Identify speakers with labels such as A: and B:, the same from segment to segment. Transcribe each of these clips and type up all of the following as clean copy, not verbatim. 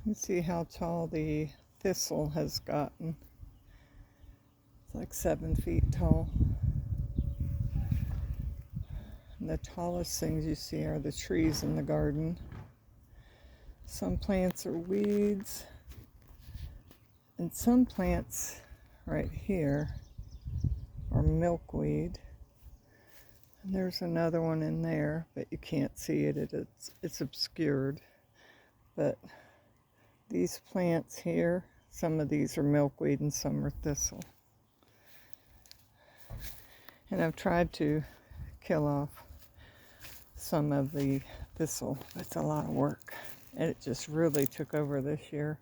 A: You see how tall the thistle has gotten. It's like 7 feet tall. And the tallest things you see are the trees in the garden. Some plants are weeds, and some plants right here are milkweed. And there's another one in there, but you can't see it. It's obscured. But these plants here, some of these are milkweed and some are thistle. And I've tried to kill off some of the thistle. It's a lot of work. And it just really took over this year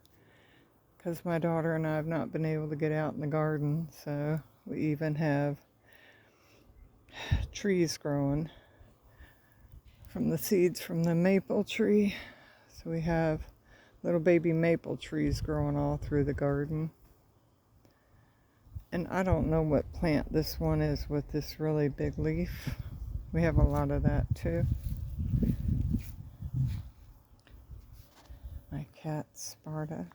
A: because my daughter and I have not been able to get out in the garden. So we even have trees growing from the seeds from the maple tree. So we have little baby maple trees growing all through the garden. And I don't know what plant this one is with this really big leaf. We have a lot of that too. My cat Sparta.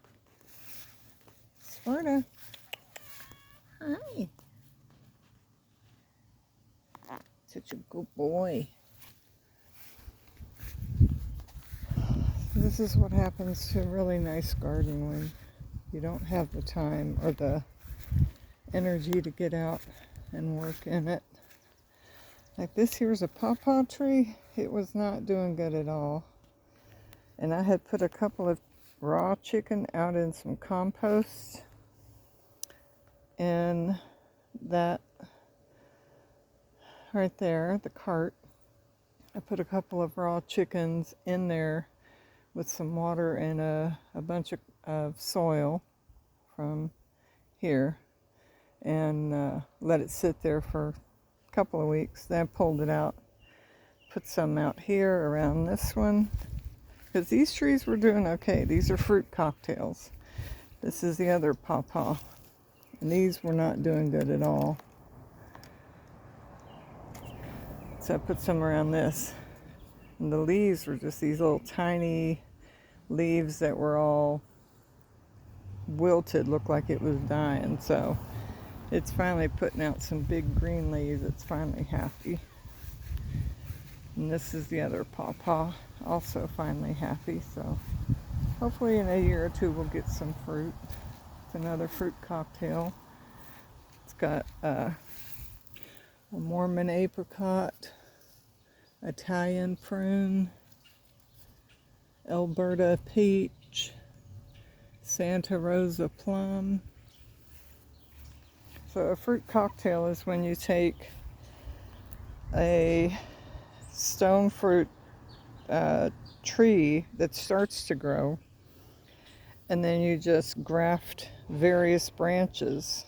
A: Sparta. Hi. Such a good boy. This is what happens to a really nice garden when you don't have the time or the energy to get out and work in it. Like this here's a pawpaw tree. It was not doing good at all. And I had put a couple of raw chicken out in some compost. And that right there, the cart, I put a couple of raw chickens in there with some water and a bunch of soil from here. And let it sit there for a couple of weeks. Then I pulled it out, put some out here around this one, because these trees were doing okay. These are fruit cocktails. This is the other pawpaw, and these were not doing good at all. So I put some around this, and the leaves were just these little tiny leaves that were all wilted, looked like it was dying. So it's finally putting out some big green leaves. It's finally happy. And this is the other pawpaw, also finally happy. So hopefully in a year or two we'll get some fruit. It's another fruit cocktail. It's got a Mormon apricot, Italian prune, Alberta peach, Santa Rosa plum. So a fruit cocktail is when you take a stone fruit tree that starts to grow, and then you just graft various branches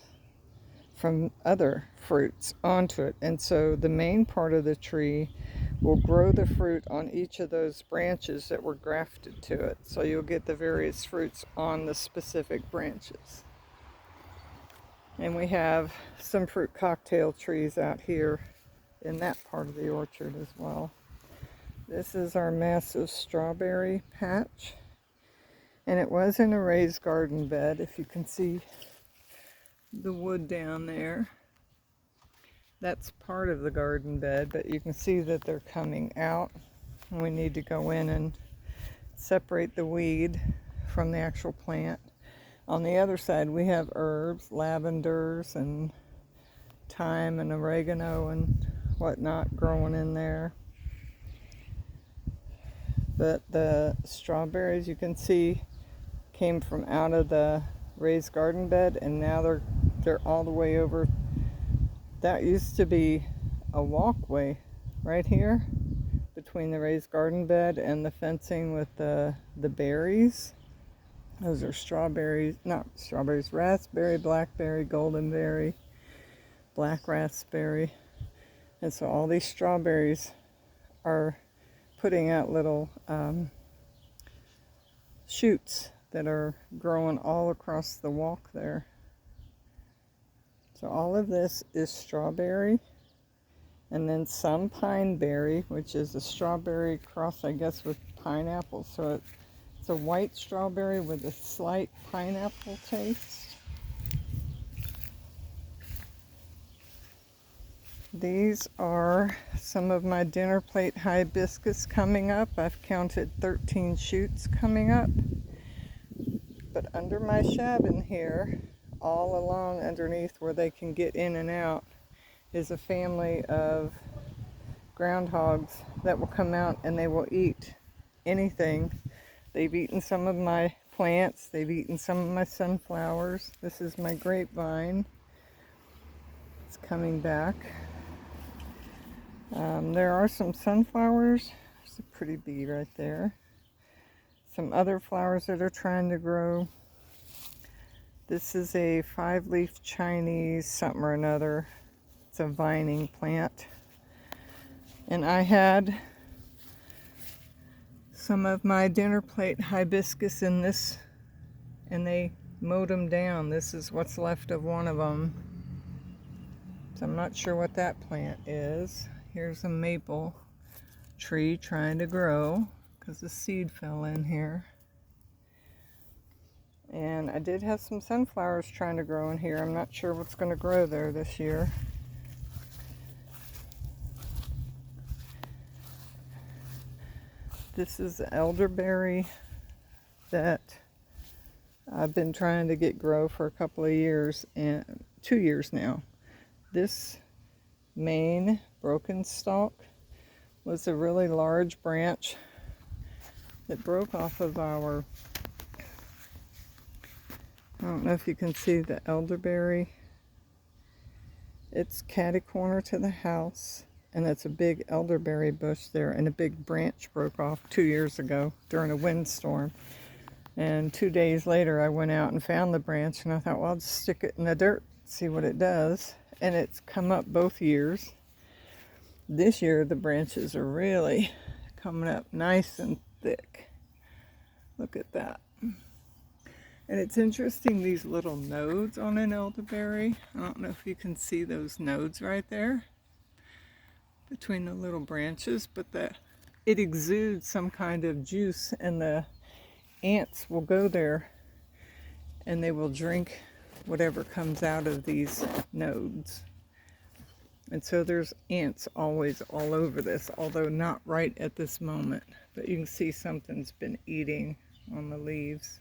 A: from other fruits onto it. And so the main part of the tree will grow the fruit on each of those branches that were grafted to it. So you'll get the various fruits on the specific branches. And we have some fruit cocktail trees out here in that part of the orchard as well. This is our massive strawberry patch. And it was in a raised garden bed, if you can see the wood down there. That's part of the garden bed, but you can see that they're coming out. And we need to go in and separate the weed from the actual plant. On the other side, we have herbs, lavenders and thyme and oregano and whatnot growing in there. But the strawberries, you can see, came from out of the raised garden bed, and now they're all the way over. That used to be a walkway right here between the raised garden bed and the fencing with the berries. Those are strawberries, not strawberries, raspberry, blackberry, goldenberry, black raspberry. And so all these strawberries are putting out little shoots that are growing all across the walk there. So all of this is strawberry, and then some pine berry, which is a strawberry cross, I guess, with pineapple. So It's a white strawberry with a slight pineapple taste. These are some of my dinner plate hibiscus coming up. I've counted 13 shoots coming up. But under my shabin here, all along underneath where they can get in and out, is a family of groundhogs that will come out and they will eat anything. They've eaten some of my plants. They've eaten some of my sunflowers. This is my grapevine. It's coming back. There are some sunflowers. There's a pretty bee right there. Some other flowers that are trying to grow. This is a 5-leaf Chinese something or another. It's a vining plant. And I had some of my dinner plate hibiscus in this, and they mowed them down. This is what's left of one of them. So I'm not sure what that plant is. Here's a maple tree trying to grow because the seed fell in here. And I did have some sunflowers trying to grow in here. I'm not sure what's going to grow there this year. This is elderberry that I've been trying to get grow for a couple of years, and 2 years now. This main broken stalk was a really large branch that broke off of our, I don't know if you can see the elderberry. It's catty corner to the house, and it's a big elderberry bush there, and a big branch broke off 2 years ago during a windstorm. And 2 days later I went out and found the branch, and I thought, well, I'll just stick it in the dirt, see what it does. And it's come up both years. This year the branches are really coming up nice and thick. Look at that. And it's interesting, these little nodes on an elderberry. I don't know if you can see those nodes right there between the little branches, but it exudes some kind of juice, and the ants will go there and they will drink whatever comes out of these nodes. And so there's ants always all over this, although not right at this moment. But you can see something's been eating on the leaves.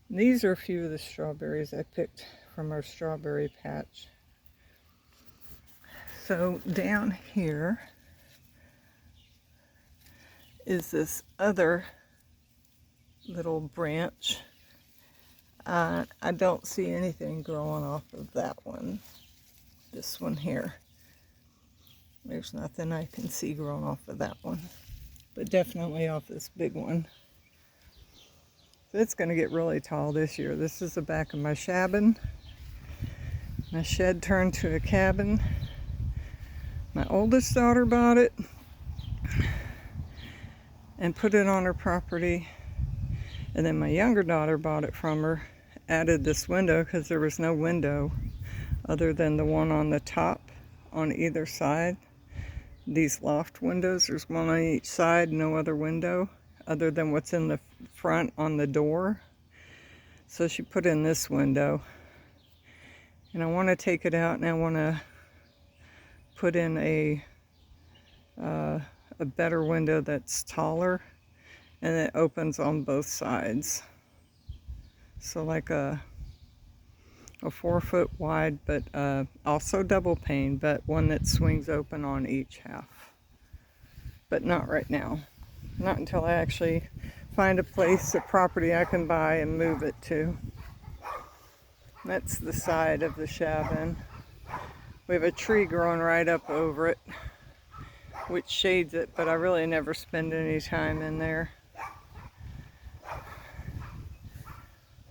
A: And these are a few of the strawberries I picked from our strawberry patch. So down here is this other little branch. I don't see anything growing off of that one. This one here. There's nothing I can see growing off of that one. But definitely off this big one. So it's going to get really tall this year. This is the back of my shabin. My shed turned to a cabin. My oldest daughter bought it and put it on her property. And then my younger daughter bought it from her, added this window because there was no window other than the one on the top on either side. These loft windows, there's one on each side, no other window other than what's in the front on the door. So she put in this window. And I want to take it out, and I want to put in a better window that's taller, and it opens on both sides. So like a 4 foot wide, but also double pane, but one that swings open on each half. But not right now. Not until I actually find a place, a property I can buy and move it to. That's the side of the shabin. We have a tree growing right up over it, which shades it, but I really never spend any time in there.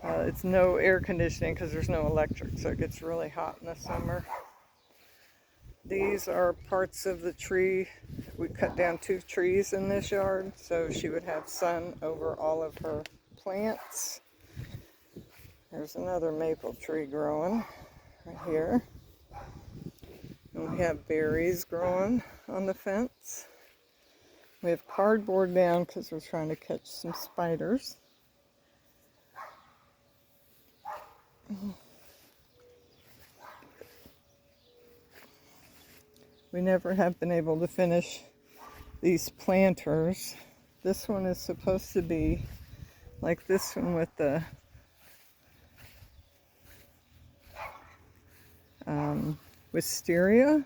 A: It's no air conditioning because there's no electric, so it gets really hot in the summer. These are parts of the tree. We cut down 2 trees in this yard, so she would have sun over all of her plants. There's another maple tree growing right here. And we have berries growing on the fence. We have cardboard down because we're trying to catch some spiders. We never have been able to finish these planters. This one is supposed to be like this one with the wisteria.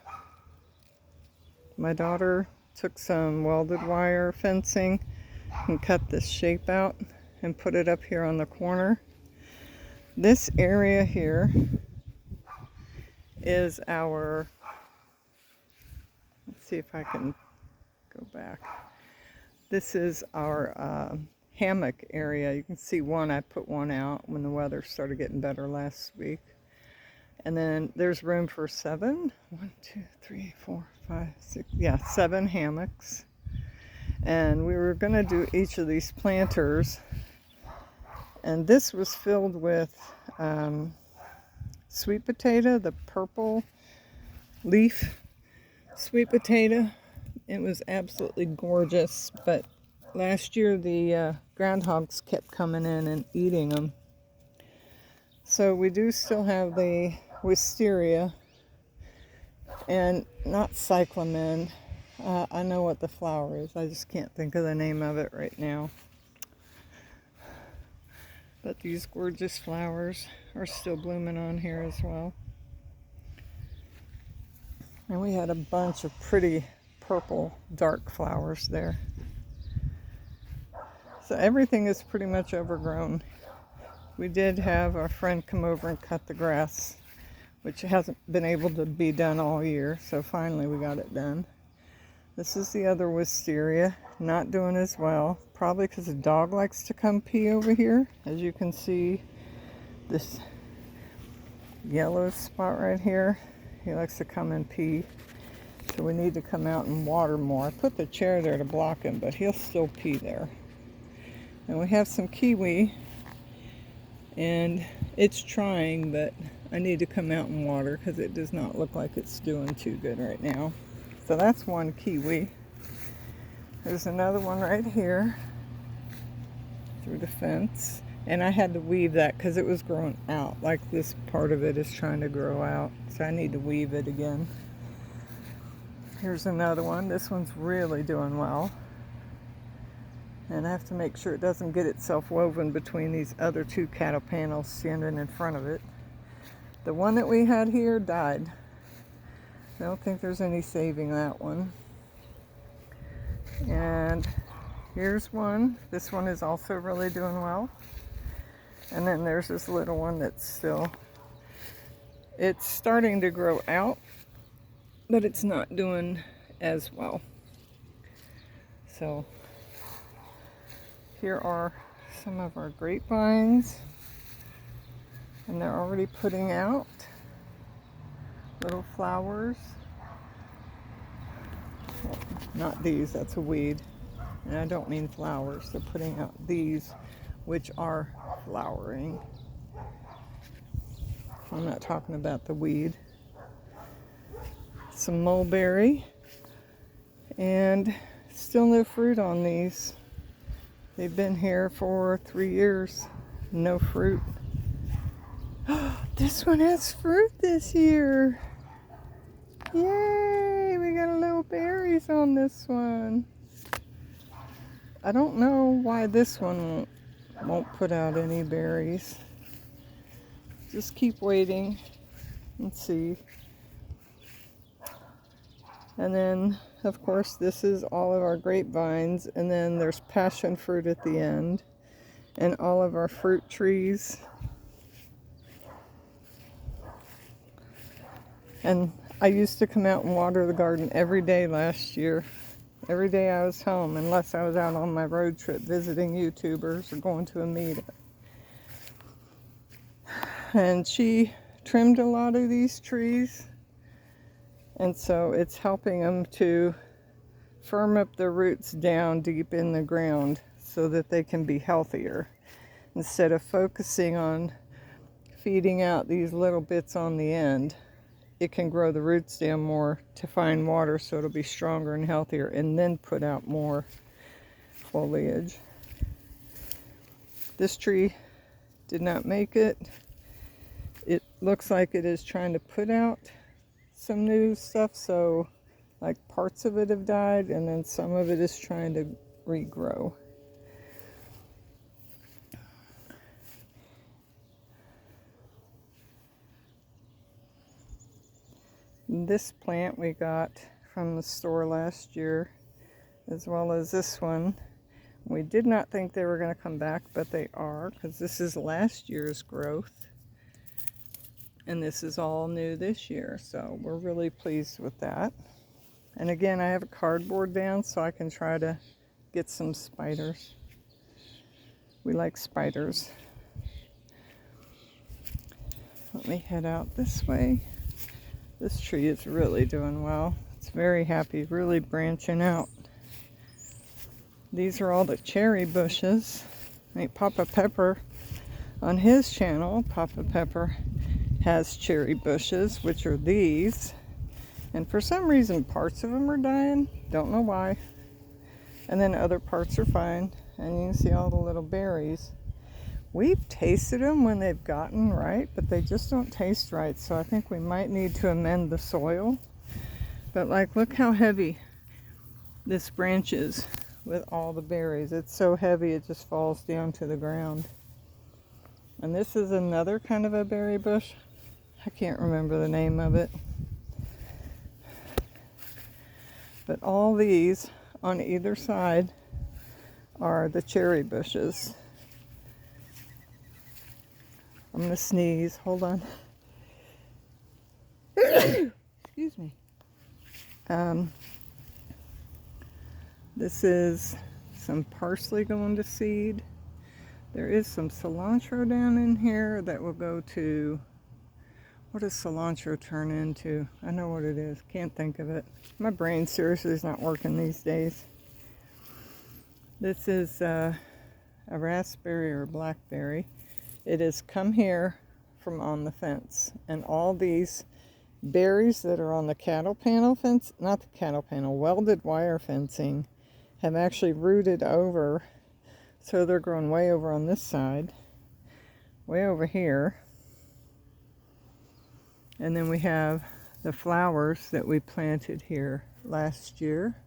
A: My daughter took some welded wire fencing and cut this shape out and put it up here on the corner. This area here is our, let's see if I can go back. This is our hammock area. You can see one, I put one out when the weather started getting better last week. And then there's room for 7, 1, 2, 3, 4, 5, 6, yeah, 7 hammocks. And we were gonna do each of these planters. And this was filled with sweet potato, the purple leaf sweet potato. It was absolutely gorgeous, but last year the groundhogs kept coming in and eating them. So we do still have the wisteria and not cyclamen. I know what the flower is, I just can't think of the name of it right now. But these gorgeous flowers are still blooming on here as well. And we had a bunch of pretty purple dark flowers there. So everything is pretty much overgrown. We did have our friend come over and cut the grass, which hasn't been able to be done all year, so finally we got it done. This is the other wisteria, not doing as well, probably because the dog likes to come pee over here. As you can see, this yellow spot right here, he likes to come and pee. So we need to come out and water more. I put the chair there to block him, but he'll still pee there. And we have some kiwi, and it's trying, but I need to come out and water because it does not look like it's doing too good right now. So that's one kiwi. There's another one right here through the fence. And I had to weave that because it was growing out. Like this part of it is trying to grow out. So I need to weave it again. Here's another one. This one's really doing well. And I have to make sure it doesn't get itself woven between these other 2 cattle panels standing in front of it. The one that we had here died. I don't think there's any saving that one. And here's one. This one is also really doing well. And then there's this little one that's still, it's starting to grow out, but it's not doing as well. So here are some of our grapevines, and they're already putting out little flowers. Well, not these, that's a weed. And I don't mean flowers, they're putting out these, which are flowering. I'm not talking about the weed. Some mulberry, and still no fruit on these. They've been here for 3 years, no fruit. This one has fruit this year. Yay, we got a little berries on this one. I don't know why this one won't put out any berries. Just keep waiting and see. And then, of course, this is all of our grapevines, and then there's passion fruit at the end, and all of our fruit trees. And I used to come out and water the garden every day last year. Every day I was home, unless I was out on my road trip visiting YouTubers or going to a meetup. And she trimmed a lot of these trees, and so it's helping them to firm up their roots down deep in the ground so that they can be healthier, instead of focusing on feeding out these little bits on the end. it can grow the roots down more to find water, so it'll be stronger and healthier, and then put out more foliage. This tree did not make it. It looks like it is trying to put out some new stuff, so like parts of it have died, and then some of it is trying to regrow. This plant we got from the store last year, as well as this one. We did not think they were going to come back, but they are, because this is last year's growth. And this is all new this year, so we're really pleased with that. And again, I have a cardboard down so I can try to get some spiders. We like spiders. Let me head out this way. This tree is really doing well. It's very happy, really branching out. These are all the cherry bushes. I think Papa Pepper, on his channel, Papa Pepper has cherry bushes, which are these. And for some reason, parts of them are dying. Don't know why. And then other parts are fine. And you can see all the little berries. We've tasted them when they've gotten ripe, but they just don't taste right. So I think we might need to amend the soil. But like, look how heavy this branch is with all the berries. It's so heavy it just falls down to the ground. And this is another kind of a berry bush. I can't remember the name of it. But all these on either side are the cherry bushes. I'm going to sneeze. Hold on. Excuse me. This is some parsley going to seed. There is some cilantro down in here that will go to... What does cilantro turn into? I know what it is. Can't think of it. My brain seriously is not working these days. This is a raspberry or blackberry. It has come here from on the fence. And all these berries that are on the cattle panel fence, not the cattle panel, welded wire fencing, have actually rooted over. So they're growing way over on this side, way over here. And then we have the flowers that we planted here last year.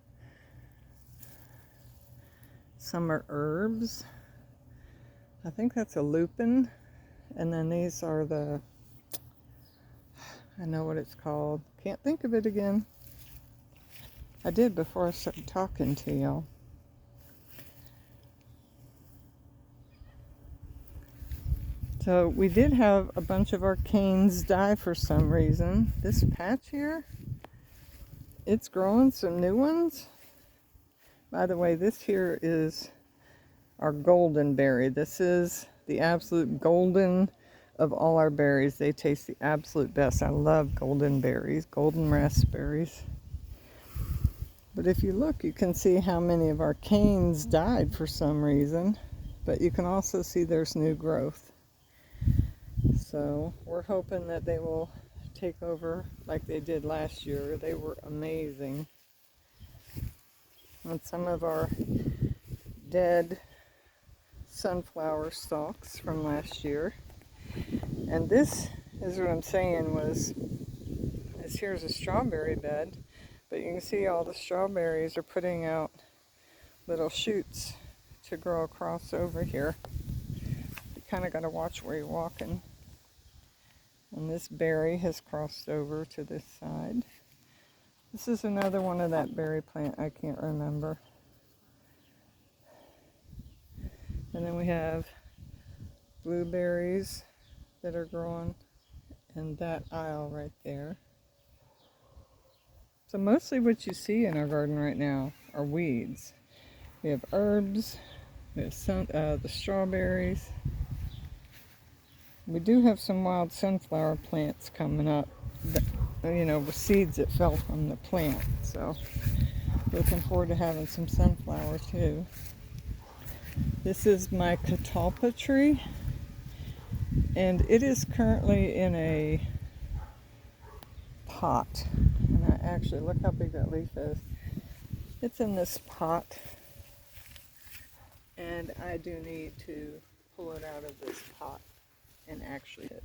A: Some are herbs. I think that's a lupin. And then these are the, I know what it's called. Can't think of it again. I did before I started talking to y'all. So we did have a bunch of our canes die for some reason. This patch here, it's growing some new ones. By the way, this here is our golden berry. This is the absolute golden of all our berries. They taste the absolute best. I love golden berries, golden raspberries. But if you look, you can see how many of our canes died for some reason. But you can also see there's new growth. So we're hoping that they will take over like they did last year. They were amazing. And some of our dead sunflower stalks from last year. And this is what I'm saying was, here's a strawberry bed, but you can see all the strawberries are putting out little shoots to grow across over here. You kind of got to watch where you're walking. And this berry has crossed over to this side. This is another one of that berry plant I can't remember. And then we have blueberries that are growing in that aisle right there. So mostly what you see in our garden right now are weeds. We have herbs, we have the strawberries. We do have some wild sunflower plants coming up, you know, with seeds that fell from the plant. So looking forward to having some sunflower too. This is my catalpa tree, and it is currently in a pot. And I actually, look how big that leaf is. It's in this pot. And I do need to pull it out of this pot and actually hit.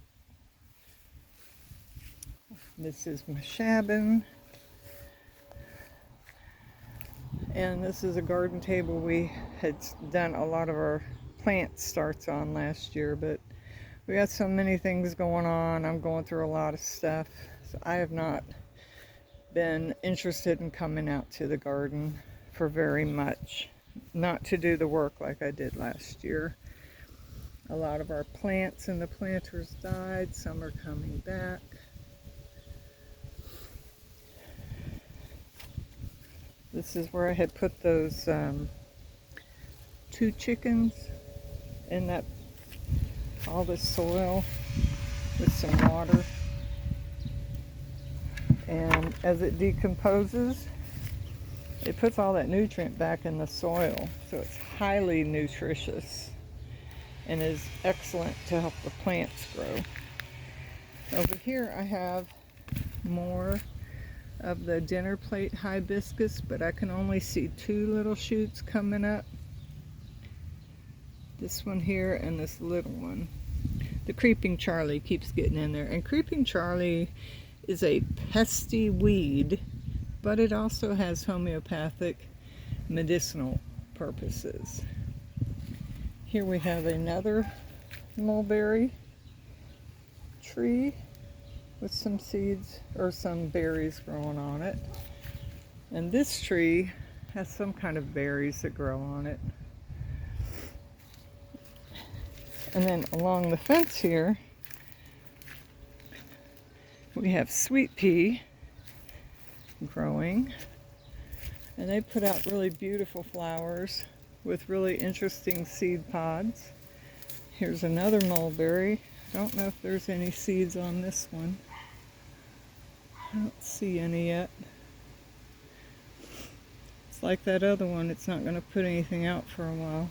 A: This is my shabin. And this is a garden table we had done a lot of our plant starts on last year, but we got so many things going on. I'm going through a lot of stuff. So I have not been interested in coming out to the garden for very much. Not to do the work like I did last year. A lot of our plants and the planters died. Some are coming back. This is where I had put those 2 chickens in that, all this soil with some water. And as it decomposes, it puts all that nutrient back in the soil. So it's highly nutritious and is excellent to help the plants grow. Over here I have more of the dinner plate hibiscus, but I can only see 2 little shoots coming up. This one here and this little one. The creeping Charlie keeps getting in there, and creeping Charlie is a pesty weed, but it also has homeopathic medicinal purposes. Here we have another mulberry tree with some seeds or some berries growing on it. And this tree has some kind of berries that grow on it. And then along the fence here, we have sweet pea growing. And they put out really beautiful flowers with really interesting seed pods. Here's another mulberry. I don't know if there's any seeds on this one. I don't see any yet. It's like that other one, it's not going to put anything out for a while.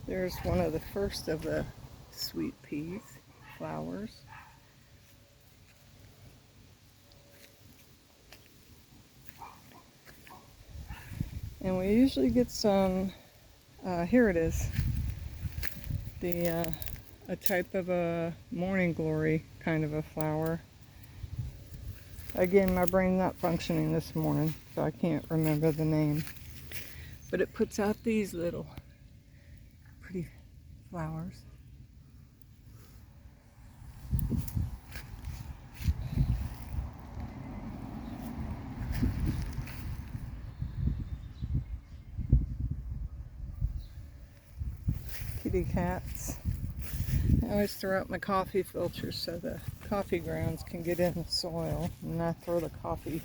A: There's one of the first of the sweet peas flowers. And we usually get some, here it is, a type of a morning glory kind of a flower. Again, my brain's not functioning this morning, so I can't remember the name. But it puts out these little pretty flowers. Kitty cats. I always throw out my coffee filters so the coffee grounds can get in the soil, and I throw the coffee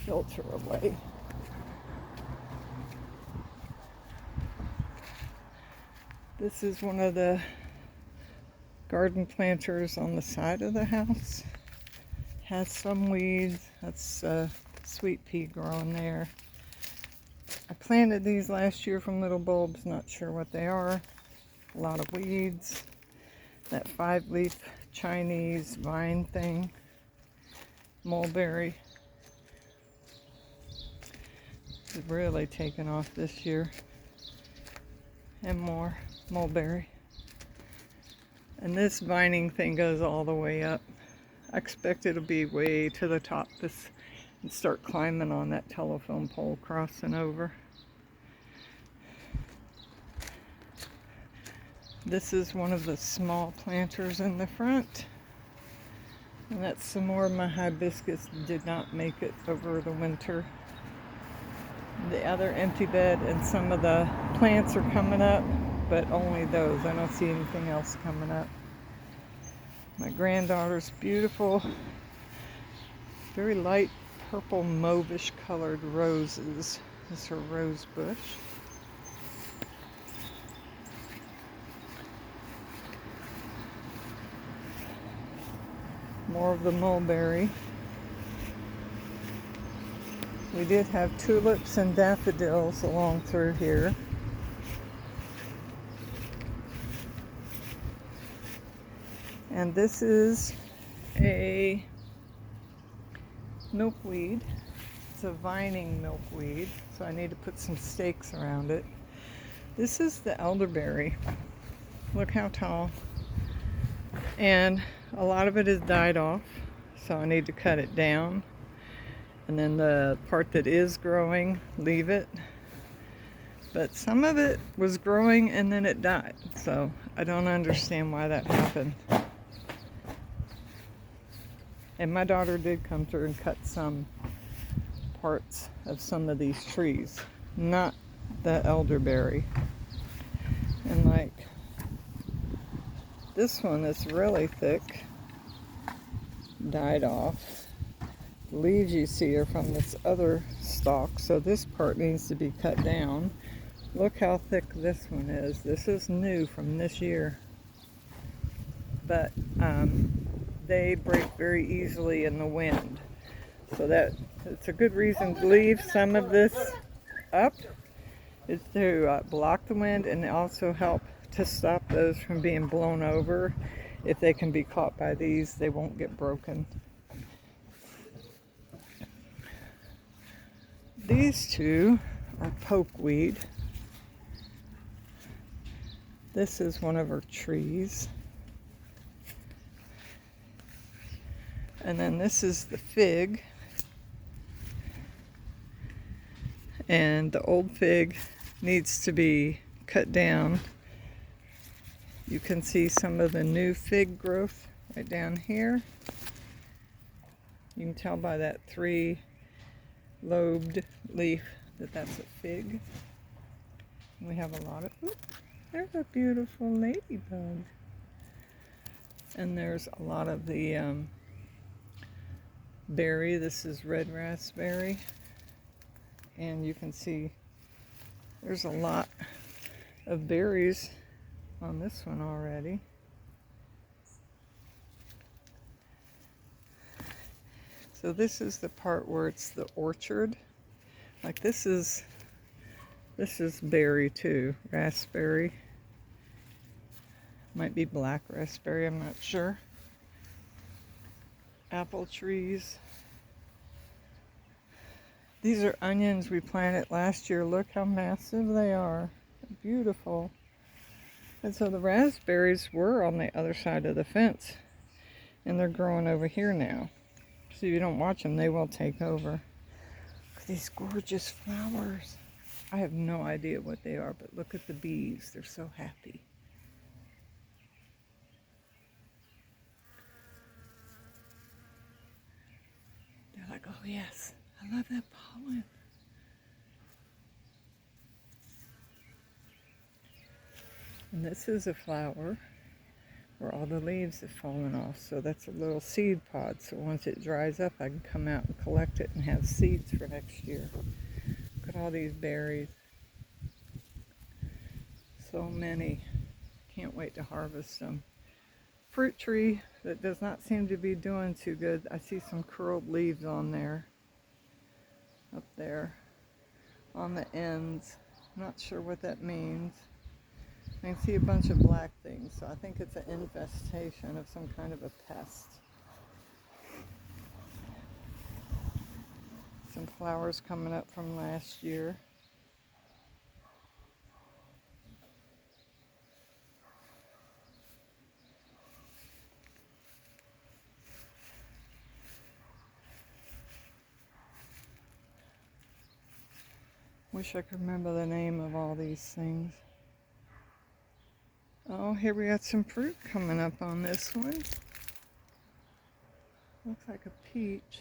A: filter away. This is one of the garden planters on the side of the house. Has some weeds. That's sweet pea growing there. I planted these last year from little bulbs, not sure what they are. A lot of weeds. That 5-leaf Chinese vine thing. Mulberry. It's really taken off this year. And more mulberry. And this vining thing goes all the way up. I expect it'll be way to the top this and start climbing on that telephone pole crossing over. This is one of the small planters in the front. And that's some more of my hibiscus did not make it over the winter. The other empty bed and some of the plants are coming up, but only those. I don't see anything else coming up. My granddaughter's beautiful, very light purple mauvish colored roses. This is her rose bush. More of the mulberry. We did have tulips and daffodils along through here. And this is a milkweed. It's a vining milkweed, so I need to put some stakes around it. This is the elderberry. Look how tall. And a lot of it has died off, so I need to cut it down. And then the part that is growing, leave it. But some of it was growing and then it died, so I don't understand why that happened. And my daughter did come through and cut some parts of some of these trees, not the elderberry. And like this one is really thick, died off. The leaves you see are from this other stalk, so this part needs to be cut down. Look how thick this one is. This is new from this year. But they break very easily in the wind. So it's a good reason to leave some of this up, is to block the wind and also help to stop those from being blown over. If they can be caught by these, they won't get broken. These two are pokeweed. This is one of our trees. And then this is the fig. And the old fig needs to be cut down. You can see some of the new fig growth right down here. You can tell by that 3-lobed leaf that that's a fig. We have a lot of, oops, there's a beautiful ladybug. And there's a lot of the berry. This is red raspberry. And you can see there's a lot of berries on this one already. So this is the part where it's the orchard. Like this is berry too, raspberry. Might be black raspberry, I'm not sure. Apple trees. These are onions we planted last year. Look how massive they are. Beautiful. And so the raspberries were on the other side of the fence. And they're growing over here now. So if you don't watch them, they will take over. Look at these gorgeous flowers. I have no idea what they are, but look at the bees. They're so happy. They're like, oh yes, I love that pollen. And this is a flower where all the leaves have fallen off. So that's a little seed pod. So once it dries up, I can come out and collect it and have seeds for next year. Look at all these berries. So many. Can't wait to harvest them. Fruit tree that does not seem to be doing too good. I see some curled leaves on there. Up there. On the ends. Not sure what that means. I can see a bunch of black things, so I think it's an infestation of some kind of a pest. Some flowers coming up from last year. Wish I could remember the name of all these things. Oh, here we got some fruit coming up on this one. Looks like a peach.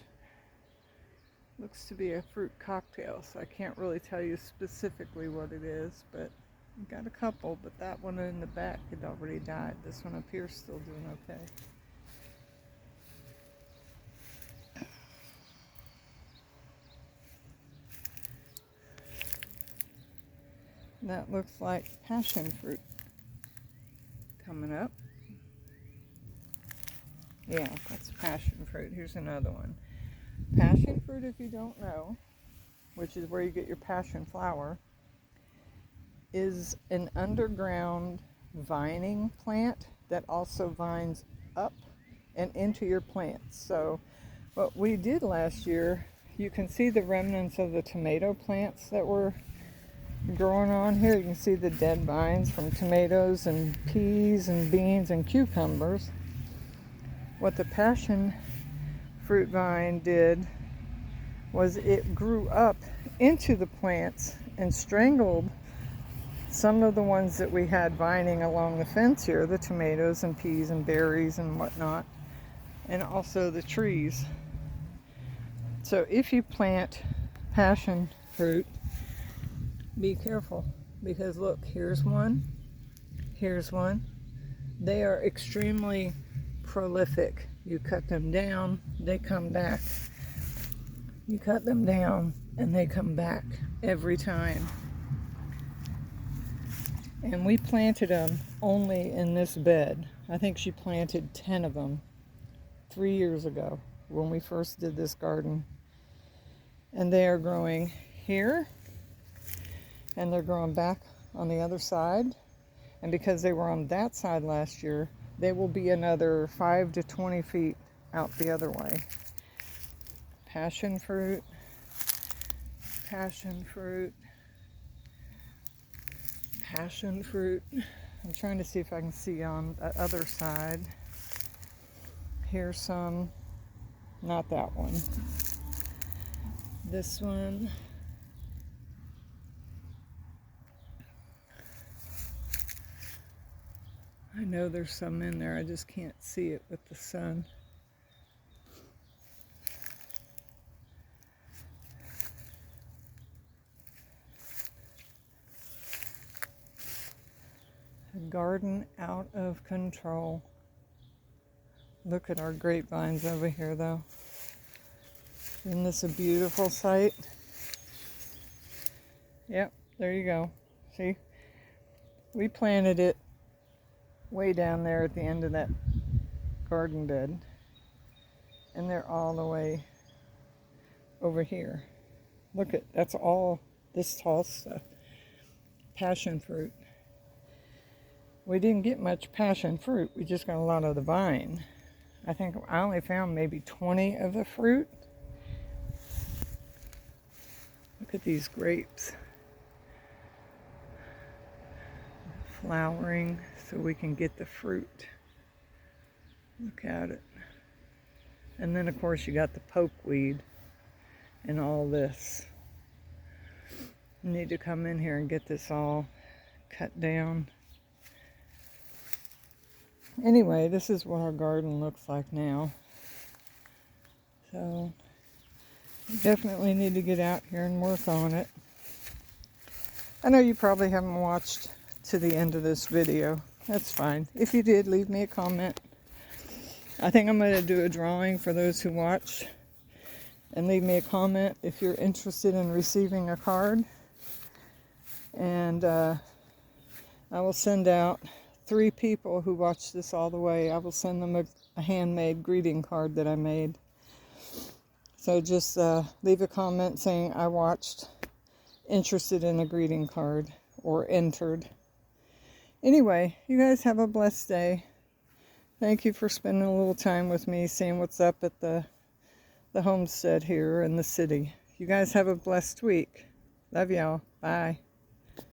A: Looks to be a fruit cocktail, so I can't really tell you specifically what it is, but we got a couple, but that one in the back had already died. This one up here is still doing okay. That looks like passion fruit coming up. Yeah, that's passion fruit. Here's another one. Passion fruit, if you don't know, which is where you get your passion flower, is an underground vining plant that also vines up and into your plants. So what we did last year, you can see the remnants of the tomato plants that were growing on here. You can see the dead vines from tomatoes and peas and beans and cucumbers. What the passion fruit vine did was it grew up into the plants and strangled some of the ones that we had vining along the fence here, the tomatoes and peas and berries and whatnot, and also the trees. So if you plant passion fruit, be careful, because look, here's one, here's one. They are extremely prolific. You cut them down, they come back. You cut them down and they come back every time. And we planted them only in this bed. I think she planted 10 of them 3 years ago when we first did this garden. And they are growing here, and they're growing back on the other side. And because they were on that side last year, they will be another 5 to 20 feet out the other way. Passion fruit, passion fruit, passion fruit. I'm trying to see if I can see on the other side. Here's some, not that one. This one. I know there's some in there, I just can't see it with the sun. A garden out of control. Look at our grapevines over here though. Isn't this a beautiful sight? Yep, there you go. See? We planted it way down there at the end of that garden bed. And they're all the way over here. Look at, that's all this tall stuff. Passion fruit. We didn't get much passion fruit. We just got a lot of the vine. I think I only found maybe 20 of the fruit. Look at these grapes. Flowering so we can get the fruit. Look at it. And then of course you got the pokeweed and all this. You need to come in here and get this all cut down. Anyway, this is what our garden looks like now. So definitely need to get out here and work on it. I know you probably haven't watched to the end of this video. That's fine. If you did, leave me a comment. I think I'm going to do a drawing for those who watch, and leave me a comment if you're interested in receiving a card. And I will send out 3 people who watch this all the way. I will send them a handmade greeting card that I made. So just leave a comment saying I watched, interested in a greeting card, or entered. Anyway, you guys have a blessed day. Thank you for spending a little time with me, seeing what's up at the homestead here in the city. You guys have a blessed week. Love y'all. Bye.